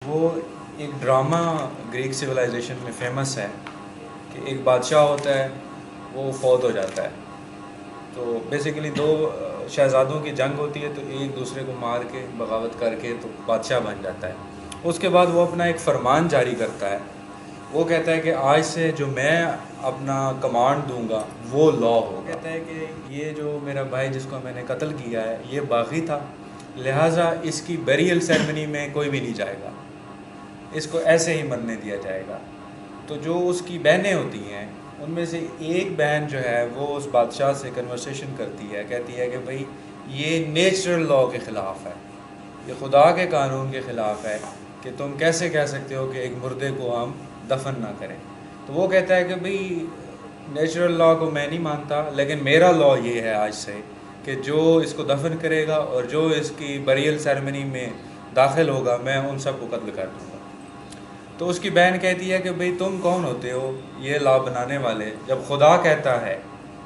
وہ ایک drama Greek civilisation میں فیمس ہے کہ ایک بادشاہ ہوتا ہے، وہ فوت ہو جاتا ہے. تو بیسیکلی دو شہزادوں کی جنگ ہوتی ہے، تو ایک دوسرے کو مار کے بغاوت کر کے تو بادشاہ بن جاتا ہے. اس کے بعد وہ اپنا ایک فرمان جاری کرتا ہے. وہ کہتا ہے کہ آج سے جو میں اپنا کمانڈ دوں گا وہ لا ہوگا. کہتا ہے کہ یہ جو میرا بھائی جس کو میں نے قتل کیا ہے یہ باغی تھا، لہٰذا اس کی بیریل سیرمنی میں کوئی بھی نہیں جائے گا، اس کو ایسے ہی مرنے دیا جائے گا. تو جو اس کی بہنیں ہوتی ہیں ان میں سے ایک بہن جو ہے وہ اس بادشاہ سے کنورسیشن کرتی ہے، کہتی ہے کہ بھئی یہ نیچرل لاء کے خلاف ہے، یہ خدا کے قانون کے خلاف ہے کہ تم کیسے کہہ سکتے ہو کہ ایک مردے کو ہم دفن نہ کریں. تو وہ کہتا ہے کہ بھئی نیچرل لاء کو میں نہیں مانتا، لیکن میرا لاء یہ ہے آج سے کہ جو اس کو دفن کرے گا اور جو اس کی بیریل سیرمنی میں داخل ہوگا میں ان سب کو قتل کر دوں گا. تو اس کی بہن کہتی ہے کہ بھئی تم کون ہوتے ہو یہ لا بنانے والے؟ جب خدا کہتا ہے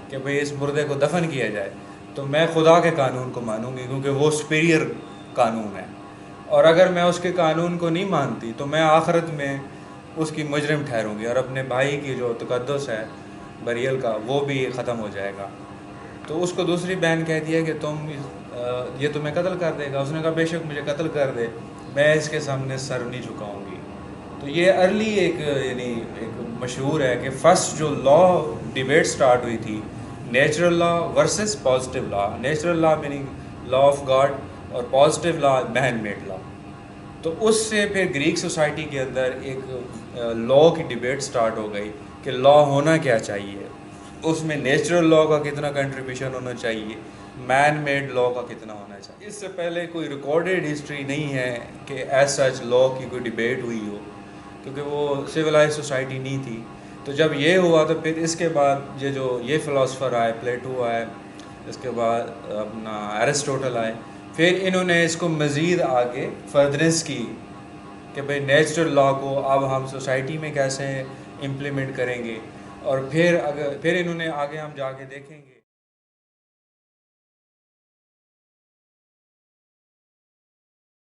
کہ بھئی اس مردے کو دفن کیا جائے تو میں خدا کے قانون کو مانوں گی کیونکہ وہ سپیریئر قانون ہے، اور اگر میں اس کے قانون کو نہیں مانتی تو میں آخرت میں اس کی مجرم ٹھہروں گی اور اپنے بھائی کی جو تقدس ہے بریل کا وہ بھی ختم ہو جائے گا. تو اس کو دوسری بہن کہتی ہے کہ یہ تمہیں قتل کر دے گا. اس نے کہا بے شک مجھے قتل کر دے، میں اس کے سامنے سر نہیں جھکاؤں گی. تو یہ ارلی ایک مشہور ہے کہ فرسٹ جو لا ڈیبیٹ سٹارٹ ہوئی تھی natural law versus positive law. Natural law meaning law of God اور positive law man made law. تو اس سے پھر گریک سوسائٹی کے اندر ایک لا کی ڈیبیٹ سٹارٹ ہو گئی کہ لا ہونا کیا چاہیے، اس میں نیچرل لا کا کتنا کنٹریبیوشن ہونا چاہیے، مین میڈ لا کا کتنا ہونا چاہیے. اس سے پہلے کوئی ریکارڈڈ ہسٹری نہیں ہے کہ ایز سچ لا کی کوئی ڈیبیٹ ہوئی ہو، کیونکہ وہ سویلائز سوسائٹی نہیں تھی. تو جب یہ ہوا تو پھر اس کے بعد یہ فلاسفر آئے، پلیٹو آئے، اس کے بعد اپنا ایرسٹوٹل آئے، پھر انہوں نے اس کو مزید آگے فردرنس کی کہ بھئی نیچرل لا کو اب ہم سوسائٹی میں کیسے امپلیمنٹ کریں گے. اور پھر انہوں نے آگے ہم جا کے دیکھیں گے